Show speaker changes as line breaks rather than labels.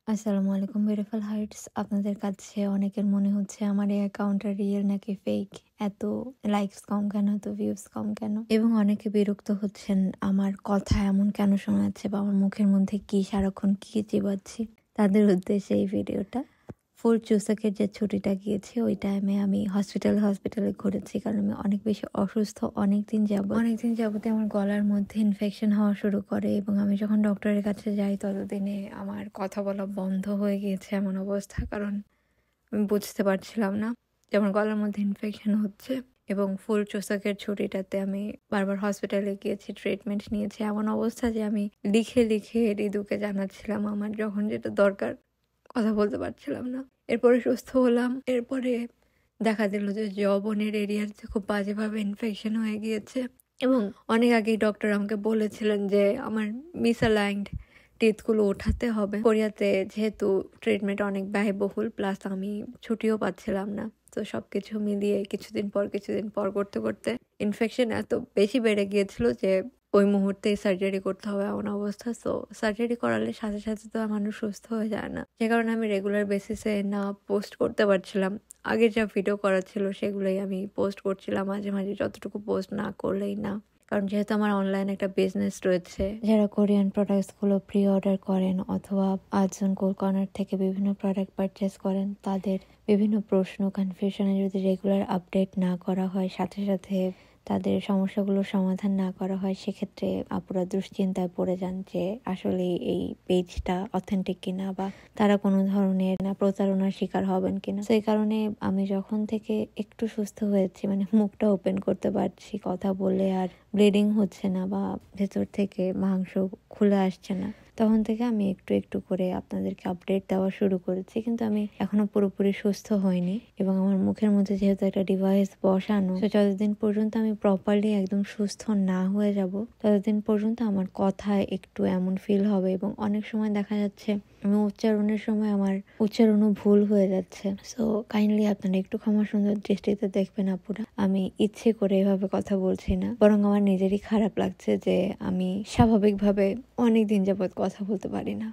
আসসালামু আলাইকুম beautiful hertz. আপনাদের কাছে অনেকের মনে হচ্ছে আমার এই অ্যাকাউন্টটা রিয়েল নাকি ফেক, এত লাইকস কম কেন, এত ভিউজ কম কেন, এবং অনেকে বিরক্ত হচ্ছেন আমার কথা এমন কেন শোনা যাচ্ছে বা আমার মুখের মধ্যে কি সারাক্ষণ কি চিবাচ্ছি। তাদের উদ্দেশ্যে এই ভিডিওটা। ফুল চুসাকের যে ছুটিটা গিয়েছে ওই টাইমে আমি হসপিটালে ঘুরেছি, কারণ আমি অনেক বেশি অসুস্থ। অনেকদিন যাবতে আমার গলার মধ্যে ইনফেকশন হওয়া শুরু করে, এবং আমি যখন ডক্টরের কাছে যাই ততদিনে আমার কথা বলা বন্ধ হয়ে গিয়েছে এমন অবস্থা। কারণ আমি বুঝতে পারছিলাম না যে আমার গলার মধ্যে ইনফেকশন হচ্ছে। এবং ফুল চুসাকের ছুটিটাতে আমি বারবার হসপিটালে গিয়েছি, ট্রিটমেন্ট নিয়েছি। এমন অবস্থা যে আমি লিখে লিখে রিদুকে জানাচ্ছিলাম আমার যখন যেটা দরকার, কথা বলতে পারছিলাম না। এরপরে সুস্থ হলাম। এরপরে দেখা দিল যে যৌবনের এরিয়াতে খুব বাজেভাবে ইনফেকশন হয়ে গিয়েছে, এবং অনেক আগেই ডক্টর আমাকে বলেছিলেন যে আমার মিসঅ্যালাইন্ড টিথগুলো ওঠাতে হবে। কোরিয়াতে যেহেতু ট্রিটমেন্ট অনেক ব্যয়বহুল, প্লাস আমি ছুটিও পাচ্ছিলাম না, তো সবকিছু মিলিয়ে কিছুদিন পর করতে করতে ইনফেকশন এত বেশি বেড়ে গিয়েছিল যে ওই মুহূর্তে সার্জারি করতে হবে এমন অবস্থা। সো সার্জারি করালে সাথে সাথে তো মানুষ সুস্থ হয়ে যায় না, যে কারণে আমি রেগুলার বেসিসে না পোস্ট করতে পারছিলাম। আগে যা ভিডিও করা ছিল সেগুলোই আমি পোস্ট করছিলাম মাঝে মাঝে, যতটুকু পোস্ট না করলেই না। কারণ যেহেতু আমার অনলাইন একটা বিজনেস রয়েছে, যারা কোরিয়ান প্রোডাক্টসগুলো প্রি অর্ডার করেন অথবা আজজন কোল কর্নার থেকে বিভিন্ন প্রোডাক্ট পারচেস করেন, তাদের বিভিন্ন প্রশ্ন কনফিউশনে যদি রেগুলার আপডেট না করা হয়, সাথে সাথে তাদের সমস্যাগুলোর সমাধান না করা হয়, সেক্ষেত্রে আপুরা দুশ্চিন্তায় পড়ে যান যে আসলে এই পেজটা অথেন্টিক কিনা, বা তারা কোনো ধরনের প্রতারণার শিকার হবেন কিনা। সেই কারণে আমি যখন থেকে একটু সুস্থ হয়েছি, মানে মুখটা ওপেন করতে পারছি, কথা বলে আর ব্লিডিং হচ্ছে না বা ভেতর থেকে মাংস খুলে আসছে না, তখন থেকে আমি একটু একটু করে আপনাদেরকে আপডেট দেওয়া শুরু করেছি। কিন্তু আমি এখনো পুরোপুরি সুস্থ হইনি, এবং আমার মুখের মধ্যে যেহেতু একটা ডিভাইস বসানো, তো যতদিন পর্যন্ত আমি প্রপারলি একদম সুস্থ না হয়ে যাব, ততদিন পর্যন্ত আমার কথায় একটু এমন ফিল হবে। এবং অনেক সময় দেখা যাচ্ছে আমি উচ্চারণের সময় আমার উচ্চারণও ভুল হয়ে যাচ্ছে। সো কাইন্ডলি আপনারা একটু ক্ষমা সুন্দর দৃষ্টিতে দেখবেন আপুরা। আমি ইচ্ছে করে এভাবে কথা বলছি না, বরং আমার নিজেরই খারাপ লাগছে যে আমি স্বাভাবিকভাবে অনেক দিন যাবৎ কথা বলতে পারি না।